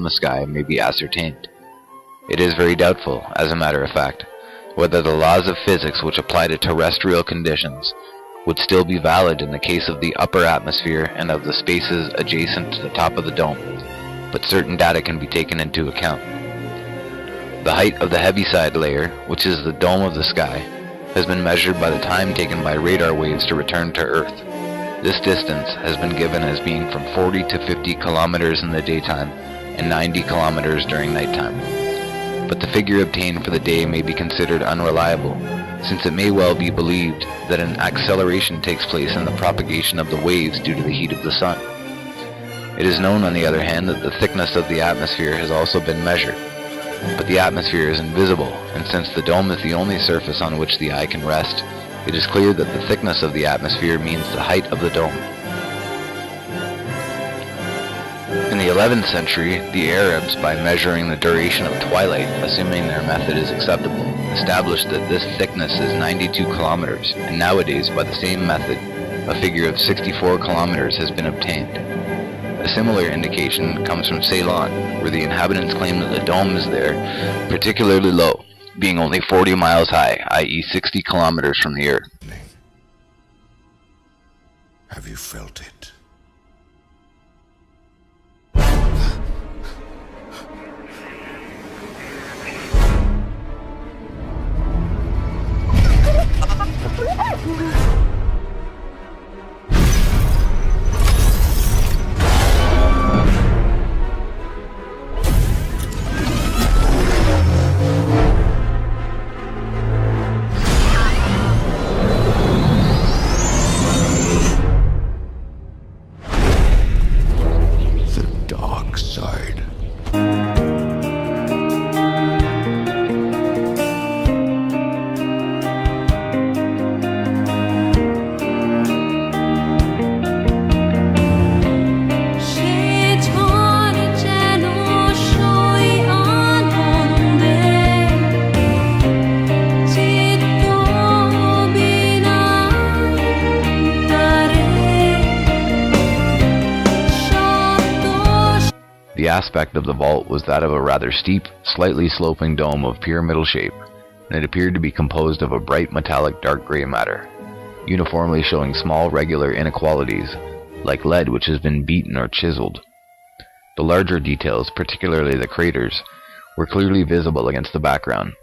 the sky may be ascertained. It is very doubtful, as a matter of fact, whether the laws of physics which apply to terrestrial conditions would still be valid in the case of the upper atmosphere and of the spaces adjacent to the top of the dome, but certain data can be taken into account. The height of the heaviside layer, which is the dome of the sky, has been measured by the time taken by radar waves to return to Earth. This distance has been given as being from 40 to 50 kilometers in the daytime and 90 kilometers during nighttime. But the figure obtained for the day may be considered unreliable, since it may well be believed that an acceleration takes place in the propagation of the waves due to the heat of the sun. It is known, on the other hand, that the thickness of the atmosphere has also been measured, but the atmosphere is invisible, and since the dome is the only surface on which the eye can rest, it is clear that the thickness of the atmosphere means the height of the dome. In the 11th century, the Arabs, by measuring the duration of twilight, assuming their method is acceptable, established that this thickness is 92 kilometers, and nowadays, by the same method, a figure of 64 kilometers has been obtained. A similar indication comes from Ceylon, where the inhabitants claim that the dome is there particularly low, being only 40 miles high, i.e. 60 kilometers from the Earth. Have you felt it? The aspect of the vault was that of a rather steep, slightly sloping dome of pyramidal shape, and it appeared to be composed of a bright metallic dark gray matter, uniformly showing small regular inequalities, like lead which has been beaten or chiseled. The larger details, particularly the craters, were clearly visible against the background,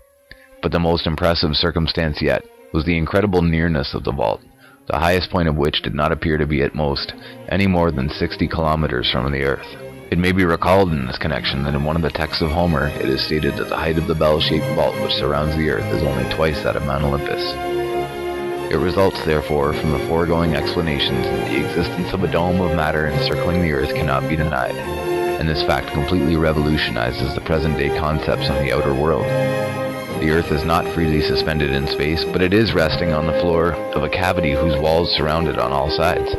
but the most impressive circumstance yet was the incredible nearness of the vault, the highest point of which did not appear to be at most any more than 60 kilometers from the Earth. It may be recalled in this connection that in one of the texts of Homer it is stated that the height of the bell-shaped vault which surrounds the Earth is only twice that of Mount Olympus. It results, therefore, from the foregoing explanations that the existence of a dome of matter encircling the Earth cannot be denied, and this fact completely revolutionizes the present-day concepts on the outer world. The Earth is not freely suspended in space, but it is resting on the floor of a cavity whose walls surround it on all sides.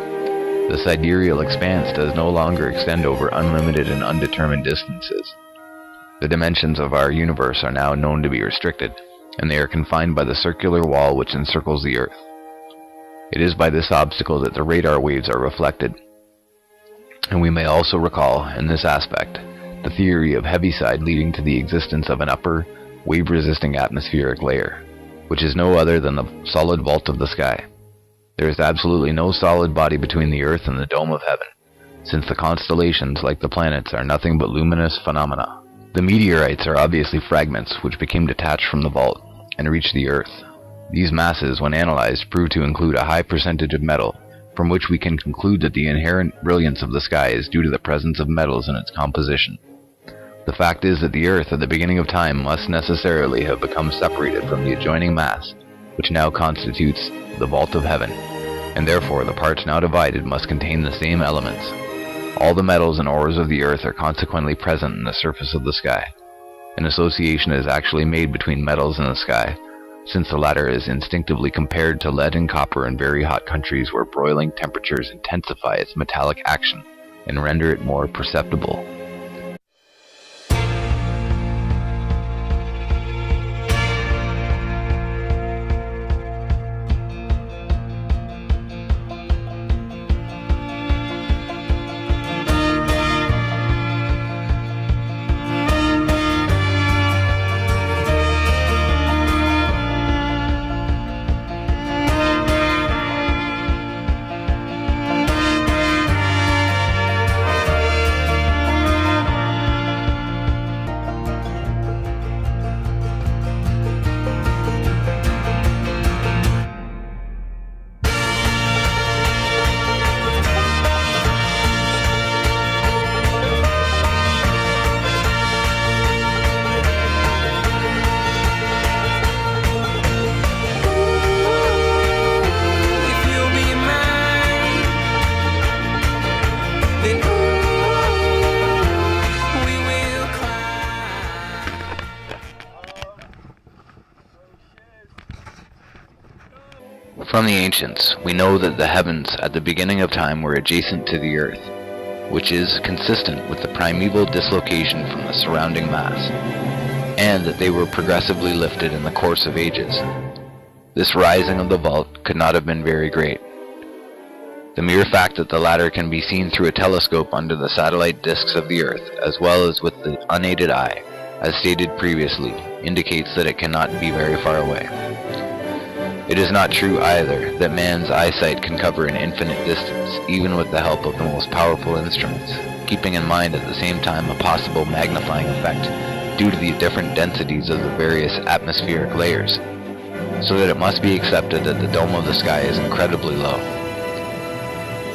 The sidereal expanse does no longer extend over unlimited and undetermined distances. The dimensions of our universe are now known to be restricted, and they are confined by the circular wall which encircles the Earth. It is by this obstacle that the radar waves are reflected. And we may also recall, in this aspect, the theory of heaviside leading to the existence of an upper, wave-resisting atmospheric layer, which is no other than the solid vault of the sky. There is absolutely no solid body between the Earth and the dome of heaven, since the constellations, like the planets, are nothing but luminous phenomena. The meteorites are obviously fragments which became detached from the vault and reached the Earth. These masses, when analyzed, prove to include a high percentage of metal, from which we can conclude that the inherent brilliance of the sky is due to the presence of metals in its composition. The fact is that the Earth at the beginning of time must necessarily have become separated from the adjoining mass, which now constitutes the vault of heaven, and therefore the parts now divided must contain the same elements. All the metals and ores of the Earth are consequently present in the surface of the sky. An association is actually made between metals and the sky, since the latter is instinctively compared to lead and copper in very hot countries where broiling temperatures intensify its metallic action and render it more perceptible. From the ancients, we know that the heavens at the beginning of time were adjacent to the earth, which is consistent with the primeval dislocation from the surrounding mass, and that they were progressively lifted in the course of ages. This rising of the vault could not have been very great. The mere fact that the latter can be seen through a telescope under the satellite disks of the Earth, as well as with the unaided eye, as stated previously, indicates that it cannot be very far away. It is not true either that man's eyesight can cover an infinite distance, even with the help of the most powerful instruments, keeping in mind at the same time a possible magnifying effect due to the different densities of the various atmospheric layers, so that it must be accepted that the dome of the sky is incredibly low.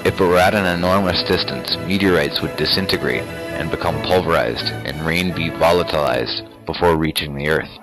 If it were at an enormous distance, meteorites would disintegrate and become pulverized, and rain be volatilized before reaching the Earth.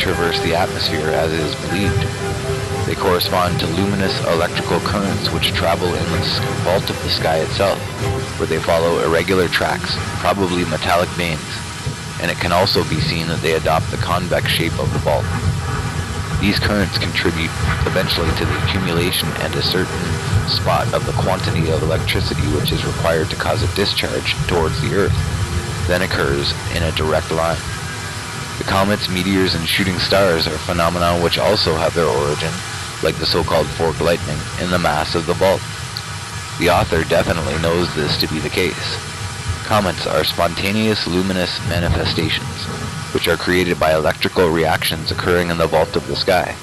Traverse the atmosphere as is believed. They correspond to luminous electrical currents which travel in the vault of the sky itself, where they follow irregular tracks, probably metallic veins, and it can also be seen that they adopt the convex shape of the vault. These currents contribute eventually to the accumulation at a certain spot of the quantity of electricity which is required to cause a discharge towards the Earth, then occurs in a direct line. The comets, meteors, and shooting stars are phenomena which also have their origin, like the so-called forked lightning, in the mass of the vault. The author definitely knows this to be the case. Comets are spontaneous luminous manifestations, which are created by electrical reactions occurring in the vault of the sky,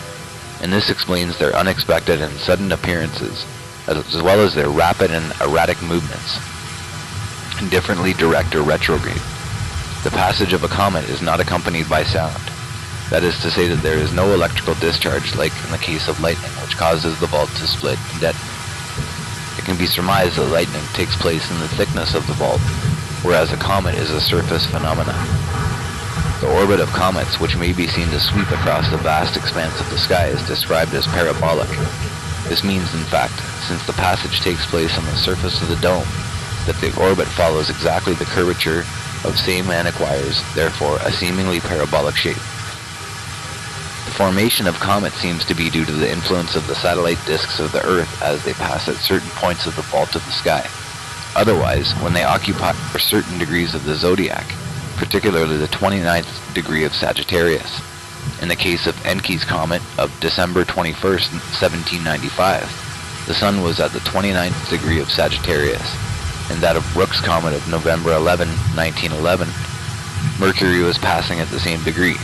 and this explains their unexpected and sudden appearances, as well as their rapid and erratic movements, indifferently direct or retrograde. The passage of a comet is not accompanied by sound. That is to say that there is no electrical discharge like in the case of lightning, which causes the vault to split and detonate. It can be surmised that lightning takes place in the thickness of the vault, whereas a comet is a surface phenomenon. The orbit of comets, which may be seen to sweep across the vast expanse of the sky, is described as parabolic. This means, in fact, since the passage takes place on the surface of the dome, that the orbit follows exactly the curvature of same and acquires, therefore, a seemingly parabolic shape. The formation of comets seems to be due to the influence of the satellite disks of the Earth as they pass at certain points of the vault of the sky. Otherwise, when they occupy certain degrees of the zodiac, particularly the 29th degree of Sagittarius. In the case of Encke's comet of December 21st, 1795, the Sun was at the 29th degree of Sagittarius. In that of Brooks' comet of November 11, 1911, Mercury was passing at the same degree.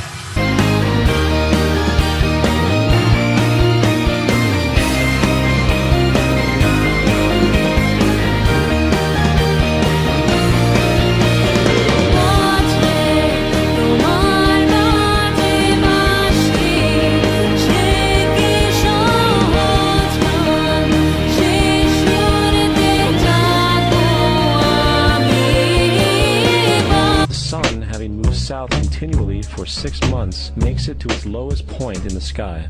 South continually for 6 months makes it to its lowest point in the sky.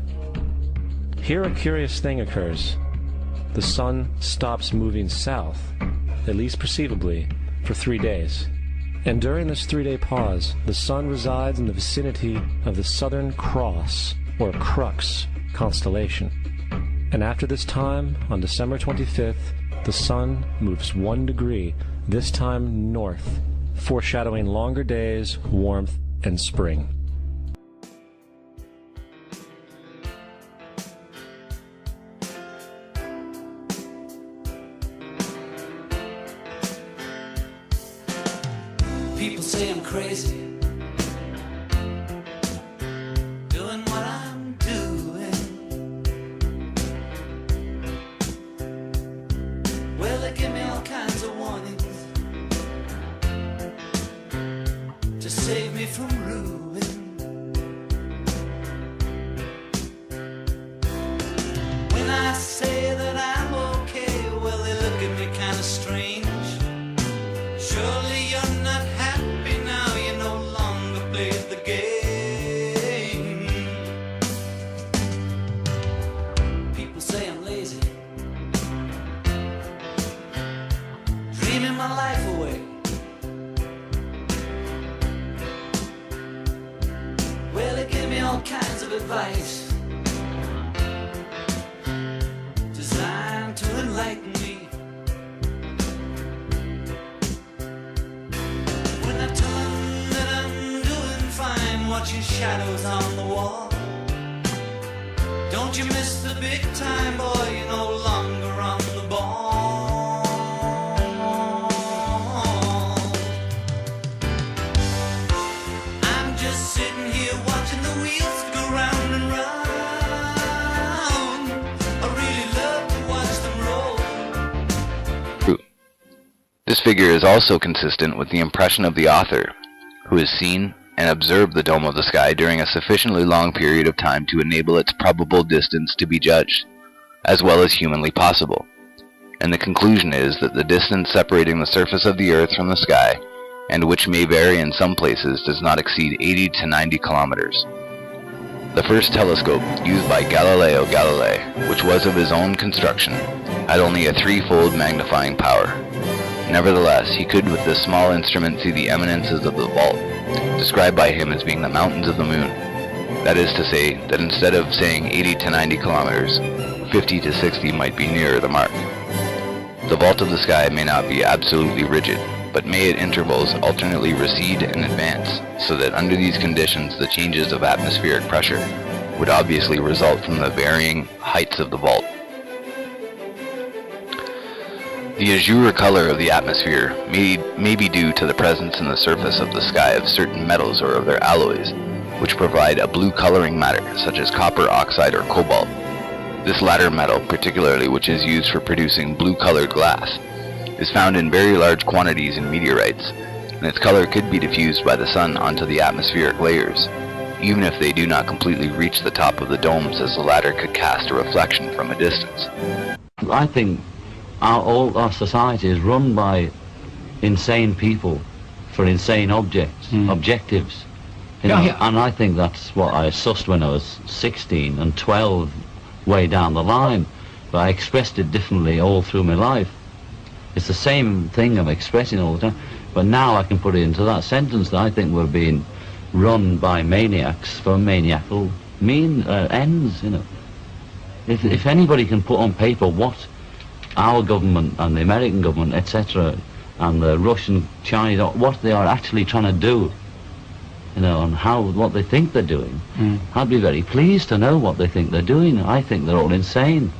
Here a curious thing occurs. The Sun stops moving south, at least perceivably, for 3 days. And during this 3-day pause, the sun resides in the vicinity of the Southern Cross, or Crux, constellation. And after this time, on December 25th, the sun moves 1 degree, this time north, foreshadowing longer days, warmth, and spring. People say I'm crazy, doing what I'm doing. Well, they give me all kinds of warnings to save me from ruin. When I say that I'm okay, well, they look at me kind of strange. Surely you're not happy now, you no longer play the game. People say I'm lazy, dreaming my life away. Well, they give me all kinds of advice designed to enlighten me. Watching shadows on the wall. Don't you miss the big time, boy, you're no longer on the ball. I'm just sitting here watching the wheels go round and round. I really love to watch them roll. This figure is also consistent with the impression of the author, who has seen and observed the dome of the sky during a sufficiently long period of time to enable its probable distance to be judged, as well as humanly possible. And the conclusion is that the distance separating the surface of the Earth from the sky, and which may vary in some places, does not exceed 80 to 90 kilometers. The first telescope used by Galileo Galilei, which was of his own construction, had only a 3-fold magnifying power. Nevertheless, he could with this small instrument see the eminences of the vault, described by him as being the mountains of the moon. That is to say, that instead of saying 80 to 90 kilometers, 50 to 60 might be nearer the mark. The vault of the sky may not be absolutely rigid, but may at intervals alternately recede and advance, so that under these conditions the changes of atmospheric pressure would obviously result from the varying heights of the vault. The azure color of the atmosphere may be due to the presence in the surface of the sky of certain metals or of their alloys, which provide a blue coloring matter, such as copper oxide or cobalt. This latter metal, particularly which is used for producing blue-colored glass, is found in very large quantities in meteorites, and its color could be diffused by the sun onto the atmospheric layers, even if they do not completely reach the top of the domes, as the latter could cast a reflection from a distance. I think all our society is run by insane people for insane objectives. You know, and I think that's what I sussed when I was 16 and 12 way down the line, but I expressed it differently all through my life. It's the same thing I'm expressing all the time, but now I can put it into that sentence that I think we're being run by maniacs for maniacal ends, you know. If anybody can put on paper what our government and the American government, etc., and the Russian, Chinese, what they are actually trying to do, you know, and what they think they're doing, I'd be very pleased to know what they think they're doing. I think they're all insane,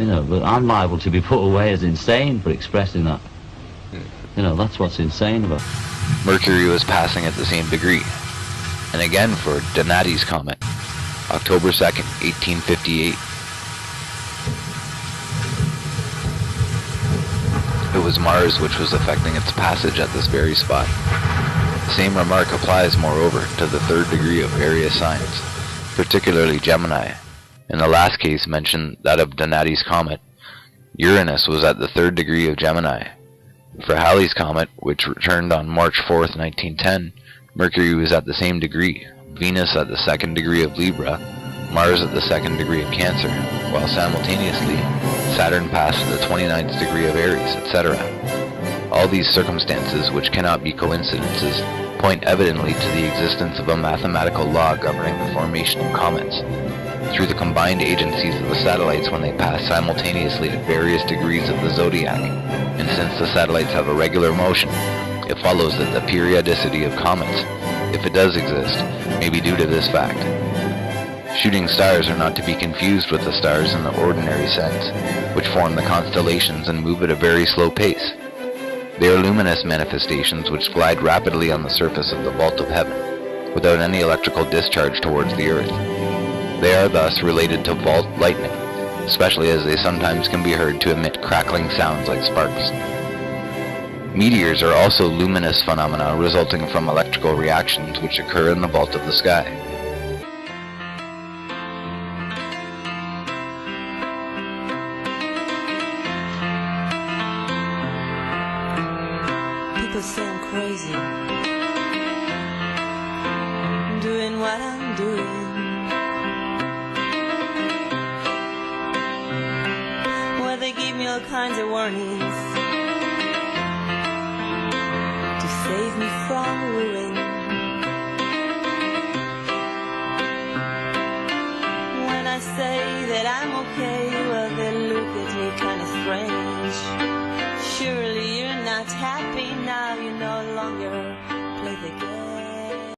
you know, but I'm liable to be put away as insane for expressing that. You know, that's what's insane about it. Mercury was passing at the same degree. And again for Donati's comet, October 2nd, 1858. It was Mars which was affecting its passage at this very spot. The same remark applies, moreover, to the third degree of various signs, particularly Gemini. In the last case mentioned, that of Donati's comet, Uranus was at the third degree of Gemini. For Halley's comet, which returned on March 4th, 1910, Mercury was at the same degree, Venus at the second degree of Libra, Mars at the second degree of Cancer, while simultaneously Saturn passed to the 29th degree of Aries, etc. All these circumstances, which cannot be coincidences, point evidently to the existence of a mathematical law governing the formation of comets. Through the combined agencies of the satellites when they pass simultaneously at various degrees of the zodiac, and since the satellites have a regular motion, it follows that the periodicity of comets, if it does exist, may be due to this fact. Shooting stars are not to be confused with the stars in the ordinary sense, which form the constellations and move at a very slow pace. They are luminous manifestations which glide rapidly on the surface of the vault of heaven, without any electrical discharge towards the earth. They are thus related to vault lightning, especially as they sometimes can be heard to emit crackling sounds like sparks. Meteors are also luminous phenomena resulting from electrical reactions which occur in the vault of the sky. People say I'm crazy, doing what I'm doing. Well, they give me all kinds of warnings to save me from ruin. When I say that I'm okay, well, they look at me kind of strange. Surely you're not happy now, you no longer play the game.